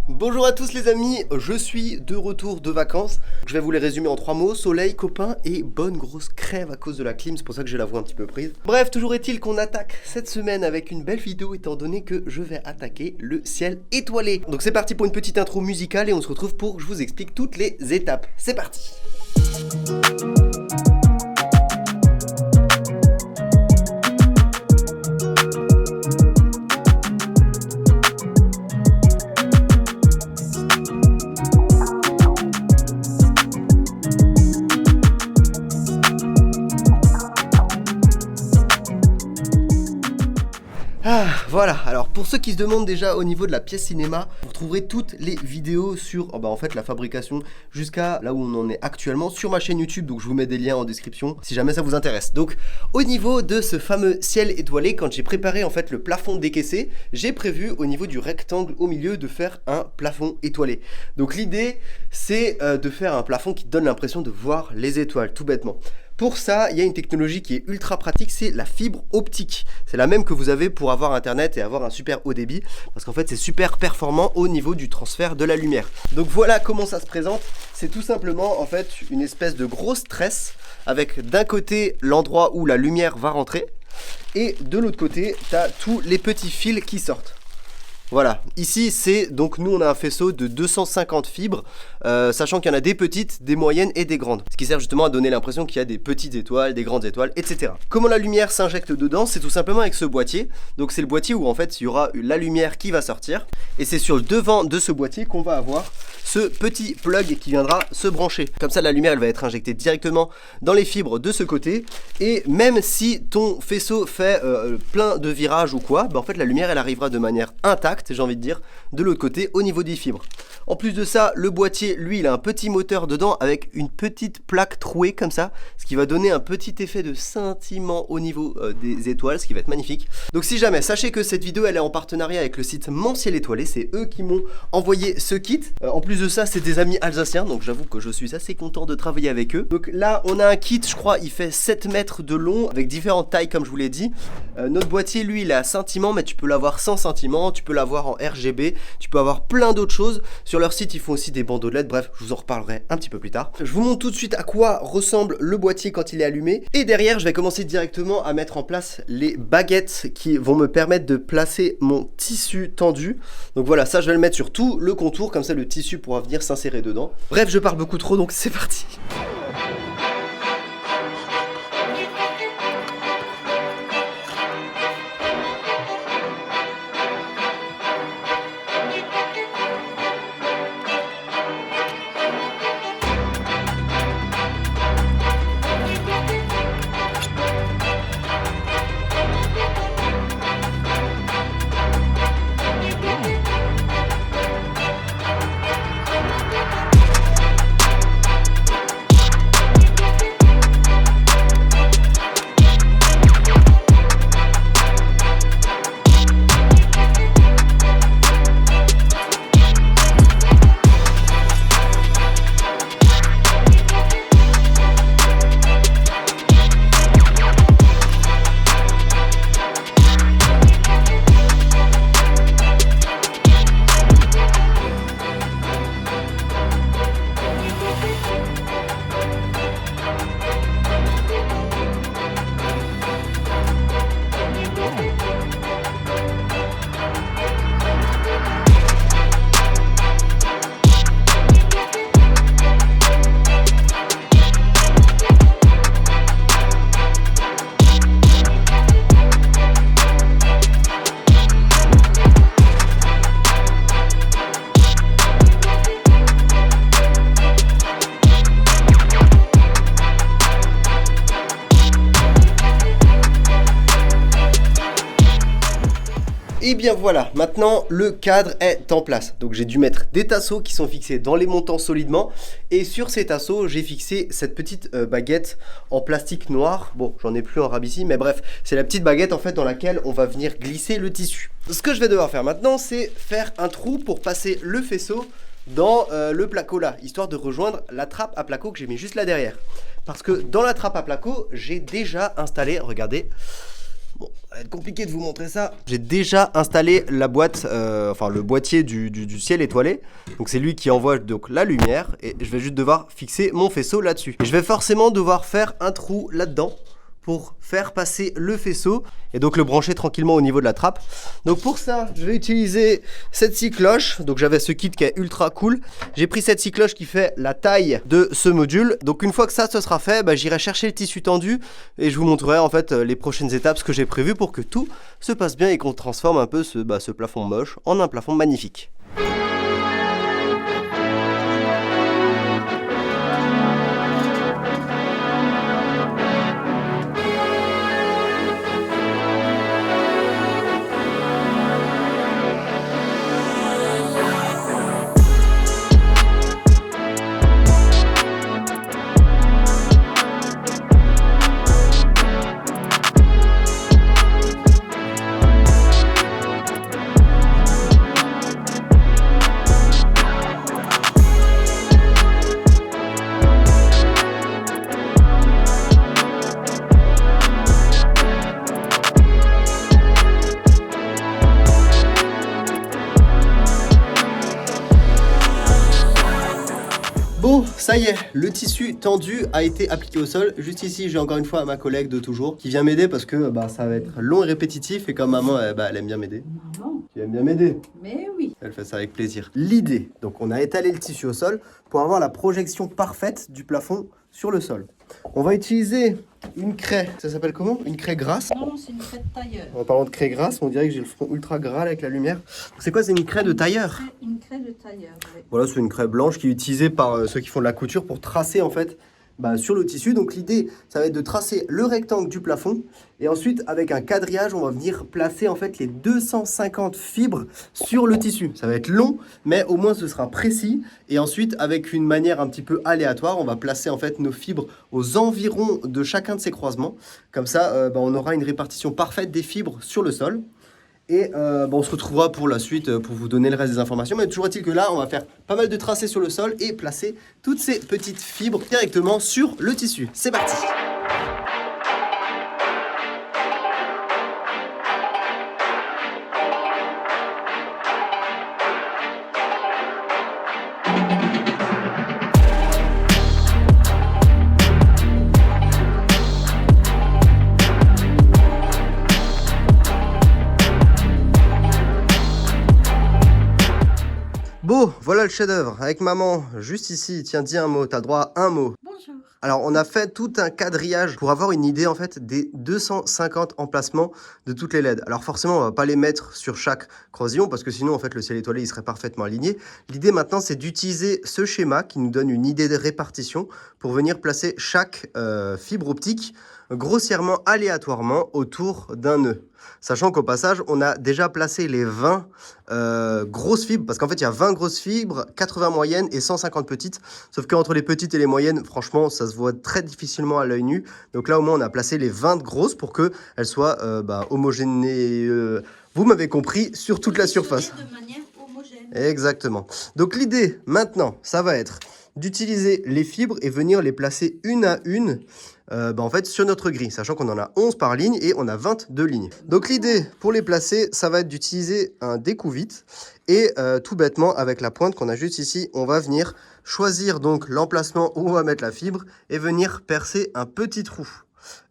Bonjour à tous les amis, je suis de retour de vacances. Je vais vous les résumer en 3 mots, soleil, copain et bonne grosse crève à cause de la clim, c'est pour ça que j'ai la voix un petit peu prise. Bref, toujours est-il qu'on attaque cette semaine avec une belle vidéo étant donné que je vais attaquer le ciel étoilé. Donc c'est parti pour une petite intro musicale et on se retrouve pour que je vous explique toutes les étapes. C'est parti. Voilà, alors pour ceux qui se demandent déjà au niveau de la pièce cinéma, vous trouverez toutes les vidéos sur en fait la fabrication jusqu'à là où on en est actuellement sur ma chaîne YouTube, donc je vous mets des liens en description si jamais ça vous intéresse. Donc au niveau de ce fameux ciel étoilé, quand j'ai préparé en fait le plafond décaissé, j'ai prévu au niveau du rectangle au milieu de faire un plafond étoilé. Donc l'idée c'est de faire un plafond qui donne l'impression de voir les étoiles tout bêtement. Pour ça, il y a une technologie qui est ultra pratique, c'est la fibre optique. C'est la même que vous avez pour avoir internet et avoir un super haut débit, parce qu'en fait c'est super performant au niveau du transfert de la lumière. Donc voilà comment ça se présente, c'est tout simplement en fait une espèce de grosse tresse avec d'un côté l'endroit où la lumière va rentrer et de l'autre côté tu as tous les petits fils qui sortent. Voilà, ici c'est donc nous on a un faisceau de 250 fibres, sachant qu'il y en a des petites, des moyennes et des grandes. Ce qui sert justement à donner l'impression qu'il y a des petites étoiles, des grandes étoiles, etc. Comment la lumière s'injecte dedans? C'est tout simplement avec ce boîtier. Donc c'est le boîtier où en fait il y aura la lumière qui va sortir. Et c'est sur le devant de ce boîtier qu'on va avoir ce petit plug qui viendra se brancher. Comme ça la lumière elle va être injectée directement dans les fibres de ce côté. Et même si ton faisceau fait plein de virages ou quoi, en fait la lumière elle arrivera de manière intacte, j'ai envie de dire, de l'autre côté au niveau des fibres. En plus de ça, le boîtier, lui, il a un petit moteur dedans avec une petite plaque trouée comme ça, ce qui va donner un petit effet de scintillement au niveau des étoiles, ce qui va être magnifique. Donc si jamais, sachez que cette vidéo, elle est en partenariat avec le site Mon Ciel Étoilé, c'est eux qui m'ont envoyé ce kit. En plus de ça, c'est des amis alsaciens, donc j'avoue que je suis assez content de travailler avec eux. Donc là, on a un kit, je crois, il fait 7 mètres de long, avec différentes tailles comme je vous l'ai dit. Notre boîtier, lui, il est à scintillement, mais tu peux l'avoir sans scintillement, tu peux l'avoir en RGB, tu peux avoir plein d'autres choses. Sur leur site ils font aussi des bandeaux de LED, bref je vous en reparlerai un petit peu plus tard. Je vous montre tout de suite à quoi ressemble le boîtier quand il est allumé, et derrière je vais commencer directement à mettre en place les baguettes qui vont me permettre de placer mon tissu tendu. Donc voilà, ça je vais le mettre sur tout le contour, comme ça le tissu pourra venir s'insérer dedans. Bref, je parle beaucoup trop donc c'est parti. Et bien voilà, maintenant le cadre est en place. Donc j'ai dû mettre des tasseaux qui sont fixés dans les montants solidement. Et sur ces tasseaux, j'ai fixé cette petite baguette en plastique noir. Bon, j'en ai plus un rab ici, mais bref, c'est la petite baguette en fait dans laquelle on va venir glisser le tissu. Ce que je vais devoir faire maintenant, c'est faire un trou pour passer le faisceau dans le placo là, histoire de rejoindre la trappe à placo que j'ai mis juste là derrière. Parce que dans la trappe à placo, j'ai déjà installé, regardez, Bon, ça va être compliqué de vous montrer ça. J'ai déjà installé la boîte, enfin le boîtier du ciel étoilé. Donc c'est lui qui envoie donc la lumière et je vais juste devoir fixer mon faisceau là-dessus. Et je vais forcément devoir faire un trou là-dedans pour faire passer le faisceau et donc le brancher tranquillement au niveau de la trappe. Donc pour ça, je vais utiliser cette scie cloche. Donc j'avais ce kit qui est ultra cool. J'ai pris cette scie cloche qui fait la taille de ce module. Donc une fois que ça, ce sera fait, j'irai chercher le tissu tendu et je vous montrerai en fait les prochaines étapes, ce que j'ai prévu pour que tout se passe bien et qu'on transforme un peu ce plafond moche en un plafond magnifique. Bon, ça y est, le tissu tendu a été appliqué au sol. Juste ici, j'ai encore une fois ma collègue de toujours qui vient m'aider parce que ça va être long et répétitif et comme maman, elle aime bien m'aider. Tu aimes bien m'aider? Mais oui. Elle fait ça avec plaisir. L'idée, donc on a étalé le tissu au sol pour avoir la projection parfaite du plafond sur le sol. On va utiliser une craie, ça s'appelle comment? Une craie grasse? Non, c'est une craie de tailleur. En parlant de craie grasse, on dirait que j'ai le front ultra gras avec la lumière. C'est quoi? C'est une craie de tailleur? Une craie de tailleur, oui. Voilà, c'est une craie blanche qui est utilisée par ceux qui font de la couture pour tracer en fait sur le tissu. Donc l'idée, ça va être de tracer le rectangle du plafond et ensuite avec un quadrillage, on va venir placer en fait les 250 fibres sur le tissu. Ça va être long, mais au moins ce sera précis. Et ensuite, avec une manière un petit peu aléatoire, on va placer en fait nos fibres aux environs de chacun de ces croisements. Comme ça, on aura une répartition parfaite des fibres sur le sol. Et on se retrouvera pour la suite pour vous donner le reste des informations. Mais toujours est-il que là, on va faire pas mal de tracés sur le sol et placer toutes ces petites fibres directement sur le tissu. C'est parti! Bon, voilà le chef-d'œuvre avec maman, juste ici. Tiens, dis un mot, t'as droit à un mot. Bonjour. Alors, on a fait tout un quadrillage pour avoir une idée en fait des 250 emplacements de toutes les LED. Alors forcément, on va pas les mettre sur chaque croisillon parce que sinon en fait le ciel étoilé il serait parfaitement aligné. L'idée maintenant, c'est d'utiliser ce schéma qui nous donne une idée de répartition pour venir placer chaque fibre optique grossièrement aléatoirement autour d'un nœud. Sachant qu'au passage, on a déjà placé les 20 grosses fibres, parce qu'en fait, il y a 20 grosses fibres, 80 moyennes et 150 petites. Sauf qu'entre les petites et les moyennes, franchement, ça se voit très difficilement à l'œil nu. Donc là, au moins, on a placé les 20 grosses pour qu'elles soient homogénées, vous m'avez compris, sur toute la surface. De manière homogène. Exactement. Donc l'idée, maintenant, ça va être d'utiliser les fibres et venir les placer une à une en fait sur notre grille, sachant qu'on en a 11 par ligne et on a 22 lignes. Donc l'idée pour les placer, ça va être d'utiliser un découvite et tout bêtement avec la pointe qu'on a juste ici, on va venir choisir donc l'emplacement où on va mettre la fibre et venir percer un petit trou.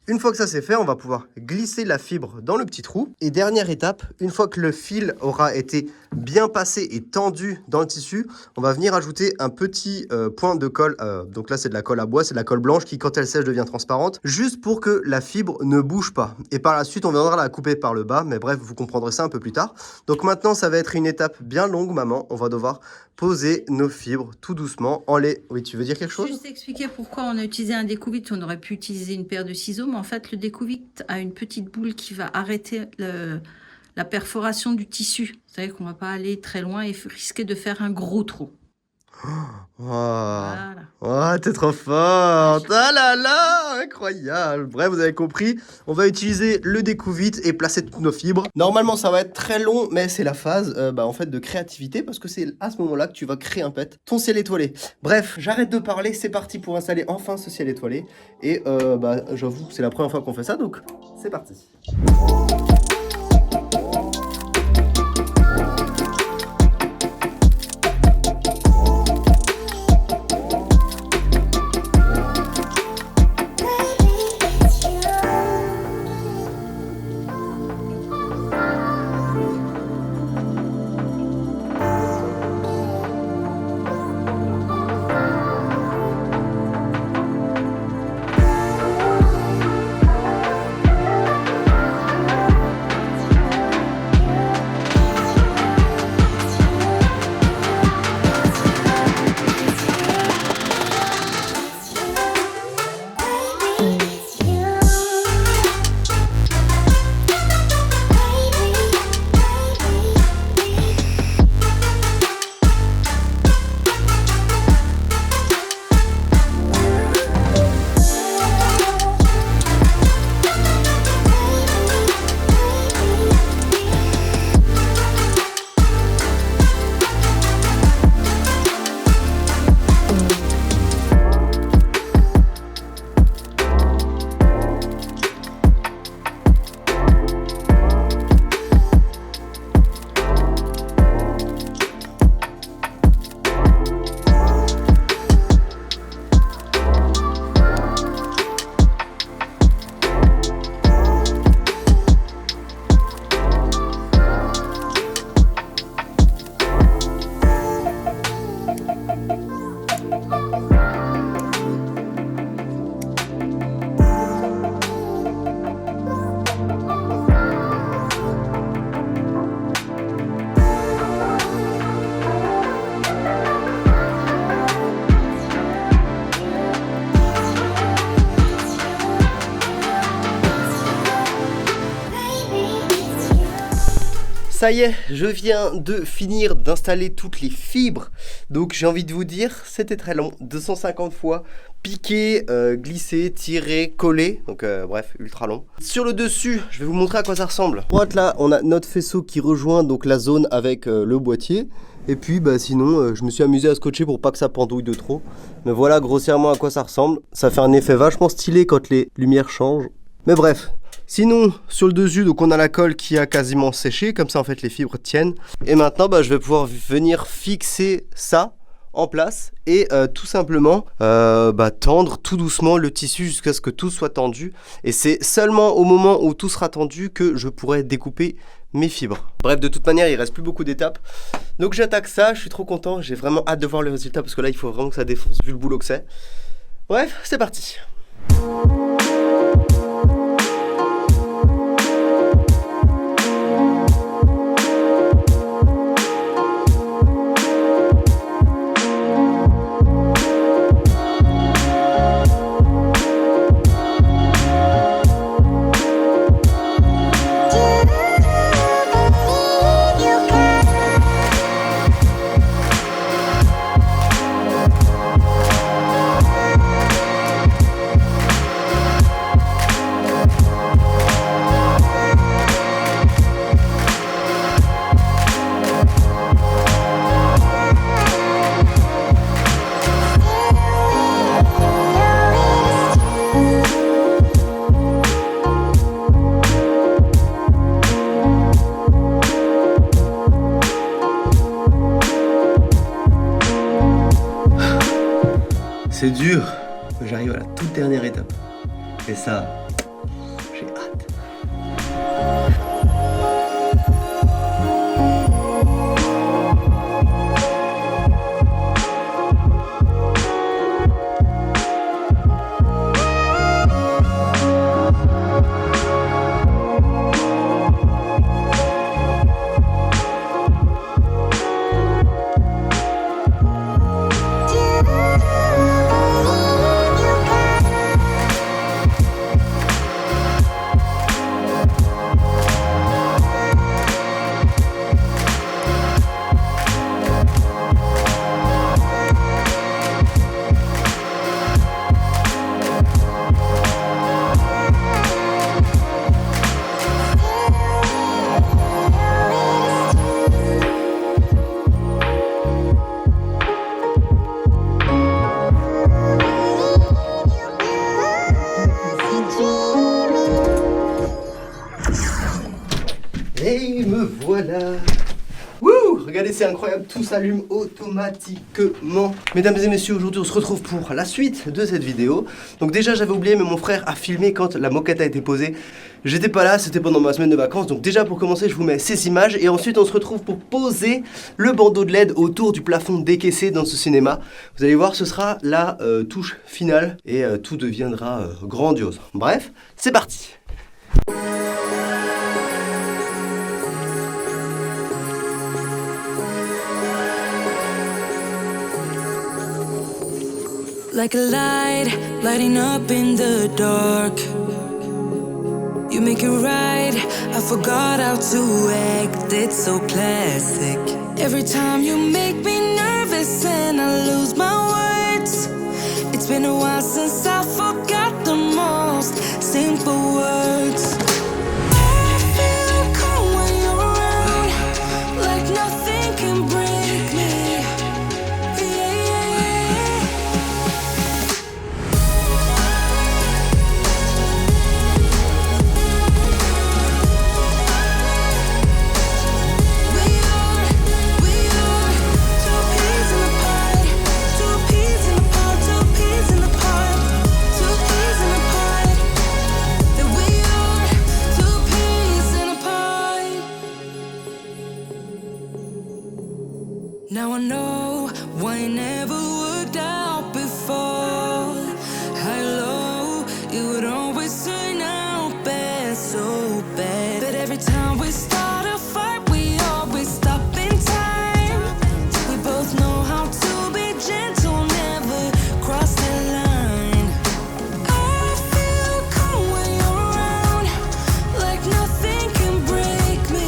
Une fois que ça c'est fait, on va pouvoir glisser la fibre dans le petit trou. Et dernière étape, une fois que le fil aura été bien passé et tendu dans le tissu, on va venir ajouter un petit point de colle. Donc là, c'est de la colle à bois, c'est de la colle blanche qui, quand elle sèche, devient transparente, juste pour que la fibre ne bouge pas. Et par la suite, on viendra la couper par le bas, mais bref, vous comprendrez ça un peu plus tard. Donc maintenant, ça va être une étape bien longue, maman. On va devoir poser nos fibres tout doucement en les... Oui, tu veux dire quelque chose? Juste expliquer pourquoi on a utilisé un découvite. On aurait pu utiliser une paire de ciseaux, mais en fait, le découvite a une petite boule qui va arrêter la perforation du tissu. C'est-à-dire qu'on ne va pas aller très loin et risquer de faire un gros trou. Oh, Voilà. oh, t'es trop forte. Ah là là, incroyable. Bref, vous avez compris, on va utiliser le découvite et placer toutes nos fibres. Normalement, ça va être très long, mais c'est la phase en fait de créativité parce que c'est à ce moment-là que tu vas créer un pet, ton ciel étoilé. Bref, j'arrête de parler, c'est parti pour installer enfin ce ciel étoilé. Et j'avoue que c'est la première fois qu'on fait ça, donc c'est parti. Ça y est, je viens de finir d'installer toutes les fibres. Donc j'ai envie de vous dire, c'était très long. 250 fois piquer, glisser, tirer, coller. Donc bref, ultra long. Sur le dessus, je vais vous montrer à quoi ça ressemble. À droite là, on a notre faisceau qui rejoint donc la zone avec le boîtier. Et puis sinon, je me suis amusé à scotcher pour pas que ça pendouille de trop. Mais voilà grossièrement à quoi ça ressemble. Ça fait un effet vachement stylé quand les lumières changent. Mais bref. Sinon, sur le dessus, donc on a la colle qui a quasiment séché, comme ça en fait les fibres tiennent. Et maintenant, je vais pouvoir venir fixer ça en place et tout simplement tendre tout doucement le tissu jusqu'à ce que tout soit tendu. Et c'est seulement au moment où tout sera tendu que je pourrai découper mes fibres. Bref, de toute manière, il reste plus beaucoup d'étapes. Donc j'attaque ça, je suis trop content, j'ai vraiment hâte de voir le résultat parce que là, il faut vraiment que ça défonce vu le boulot que c'est. Bref, c'est parti. C'est dur, mais j'arrive à la toute dernière étape. Et ça, j'ai hâte. c'est incroyable, tout s'allume automatiquement. Mesdames et messieurs, aujourd'hui on se retrouve pour la suite de cette vidéo. Donc déjà j'avais oublié, mais mon frère a filmé quand la moquette a été posée. J'étais pas là, c'était pendant ma semaine de vacances. Donc déjà pour commencer, je vous mets ces images et ensuite on se retrouve pour poser le bandeau de LED autour du plafond décaissé dans ce cinéma. Vous allez voir, ce sera la touche finale et tout deviendra grandiose. Bref, c'est parti. Like a light, lighting up in the dark. You make it right, I forgot how to act. It's so classic. Every time you make me nervous and I lose my words. It's been a while since I forgot the most simple words. I feel calm when you're around, like nothing can break me. Now I know why it never worked out before. High low, it would always turn out bad, so bad. But every time we start a fight, we always stop in time. We both know how to be gentle, never cross the line. I feel calm when you're around, like nothing can break me.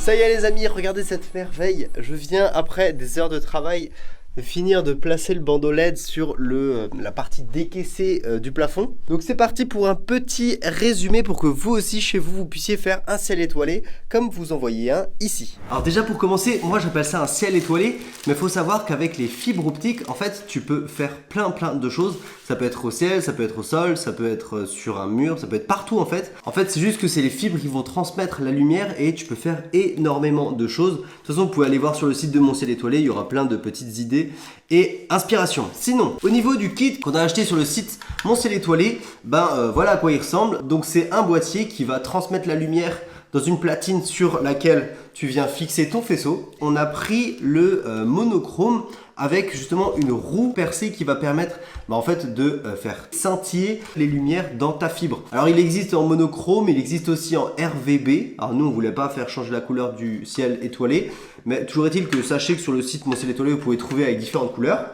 Ça y est les amis, regardez cette merveille. Je viens après des heures de travail de finir de placer le bandeau LED sur la partie décaissée du plafond. Donc c'est parti pour un petit résumé pour que vous aussi chez vous, vous puissiez faire un ciel étoilé comme vous en voyez un ici. Alors déjà pour commencer, moi j'appelle ça un ciel étoilé, mais il faut savoir qu'avec les fibres optiques, en fait tu peux faire plein de choses. Ça peut être au ciel, ça peut être au sol, ça peut être sur un mur, ça peut être partout en fait. En fait c'est juste que c'est les fibres qui vont transmettre la lumière et tu peux faire énormément de choses. De toute façon vous pouvez aller voir sur le site de Mon Ciel Étoilé, il y aura plein de petites idées et inspiration. Sinon, au niveau du kit qu'on a acheté sur le site Mon Ciel Étoilé, voilà à quoi il ressemble. Donc c'est un boîtier qui va transmettre la lumière dans une platine sur laquelle tu viens fixer ton faisceau. On a pris le monochrome avec justement une roue percée qui va permettre en fait de faire scintiller les lumières dans ta fibre. Alors il existe en monochrome, il existe aussi en RVB. Alors nous on voulait pas faire changer la couleur du ciel étoilé, mais toujours est-il que sachez que sur le site Mon Ciel Étoilé vous pouvez trouver avec différentes couleurs.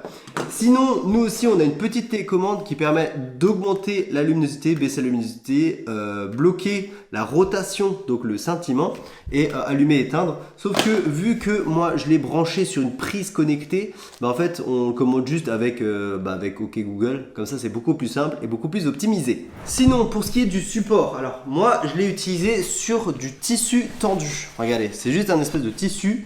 Sinon nous aussi on a une petite télécommande qui permet d'augmenter la luminosité, baisser la luminosité, bloquer la rotation, donc le scintillement, et allumer éteindre. Sauf que vu que moi je l'ai branché sur une prise connectée, en fait on commande juste avec OK Google, comme ça c'est beaucoup plus simple et beaucoup plus optimisé. Sinon pour ce qui est du support, alors moi je l'ai utilisé sur du tissu tendu. Regardez, c'est juste un espèce de tissu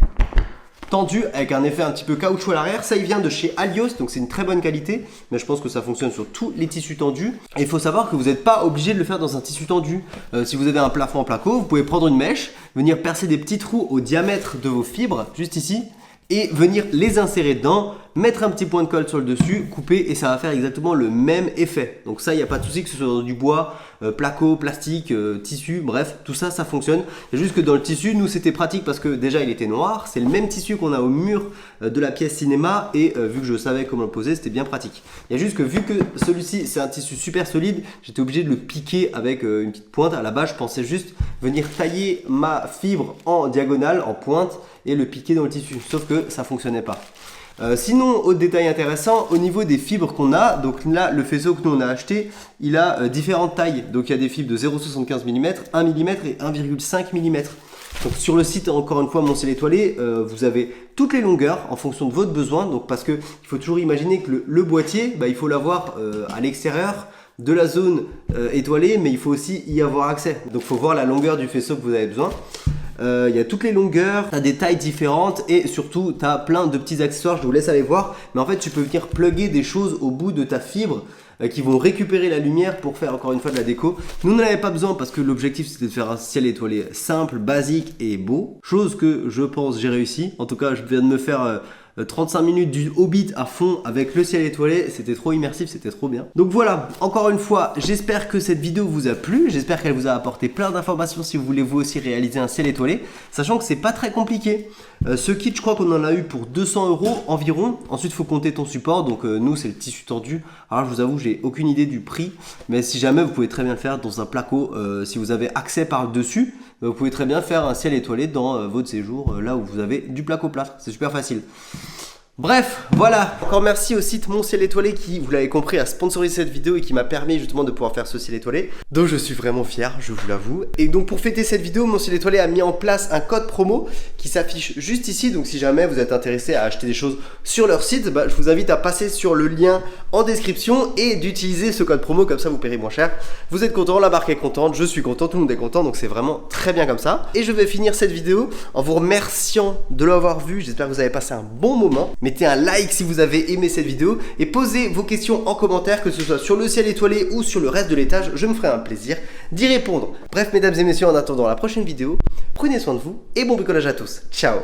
tendu avec un effet un petit peu caoutchouc à l'arrière. Ça il vient de chez Alios, donc c'est une très bonne qualité, mais je pense que ça fonctionne sur tous les tissus tendus. Et il faut savoir que vous n'êtes pas obligé de le faire dans un tissu tendu. Si vous avez un plafond en placo, vous pouvez prendre une mèche, venir percer des petits trous au diamètre de vos fibres, juste ici, et venir les insérer dedans, mettre un petit point de colle sur le dessus, couper et ça va faire exactement le même effet. Donc ça, il n'y a pas de souci que ce soit dans du bois, placo, plastique, tissu, bref, tout ça, ça fonctionne. C'est juste que dans le tissu, nous c'était pratique parce que déjà il était noir, c'est le même tissu qu'on a au mur de la pièce cinéma et vu que je savais comment le poser, c'était bien pratique. Il y a juste que vu que celui-ci c'est un tissu super solide, j'étais obligé de le piquer avec une petite pointe. À la base, je pensais juste venir tailler ma fibre en diagonale, en pointe et le piquer dans le tissu, sauf que ça fonctionnait pas. Sinon, autre détail intéressant, au niveau des fibres qu'on a, donc là le faisceau que nous on a acheté, il a différentes tailles. Donc il y a des fibres de 0,75 mm, 1 mm et 1,5 mm. Donc sur le site, encore une fois, Mon Ciel Étoilé, vous avez toutes les longueurs en fonction de votre besoin. Donc parce que il faut toujours imaginer que le boîtier, il faut l'avoir à l'extérieur de la zone étoilée, mais il faut aussi y avoir accès. Donc il faut voir la longueur du faisceau que vous avez besoin. Il y a toutes les longueurs, tu as des tailles différentes et surtout tu as plein de petits accessoires, je vous laisse aller voir. Mais en fait tu peux venir plugger des choses au bout de ta fibre qui vont récupérer la lumière pour faire encore une fois de la déco. Nous n'en avons pas besoin parce que l'objectif c'était de faire un ciel étoilé simple, basique et beau. Chose que je pense j'ai réussi. En tout cas je viens de me faire 35 minutes du Hobbit à fond avec le ciel étoilé, c'était trop immersif, c'était trop bien. Donc voilà, encore une fois, j'espère que cette vidéo vous a plu, j'espère qu'elle vous a apporté plein d'informations si vous voulez vous aussi réaliser un ciel étoilé, sachant que c'est pas très compliqué. Ce kit, je crois qu'on en a eu pour 200 € environ. Ensuite, il faut compter ton support. Donc nous, c'est le tissu tendu. Alors, je vous avoue, j'ai aucune idée du prix, mais si jamais, vous pouvez très bien le faire dans un placo. Si vous avez accès par le dessus, vous pouvez très bien faire un ciel étoilé dans votre séjour, là où vous avez du placo-plâtre. C'est super facile. Bref, voilà, encore merci au site Mon Ciel Étoilé qui, vous l'avez compris, a sponsorisé cette vidéo et qui m'a permis justement de pouvoir faire ce ciel étoilé. Donc je suis vraiment fier, je vous l'avoue. Et donc pour fêter cette vidéo, Mon Ciel Étoilé a mis en place un code promo qui s'affiche juste ici. Donc si jamais vous êtes intéressé à acheter des choses sur leur site, je vous invite à passer sur le lien en description et d'utiliser ce code promo, comme ça vous paierez moins cher. Vous êtes content, la marque est contente, je suis content, tout le monde est content, donc c'est vraiment très bien comme ça. Et je vais finir cette vidéo en vous remerciant de l'avoir vue, j'espère que vous avez passé un bon moment. Mettez un like si vous avez aimé cette vidéo et posez vos questions en commentaire, que ce soit sur le ciel étoilé ou sur le reste de l'étage, je me ferai un plaisir d'y répondre. Bref mesdames et messieurs, en attendant la prochaine vidéo, prenez soin de vous et bon bricolage à tous. Ciao.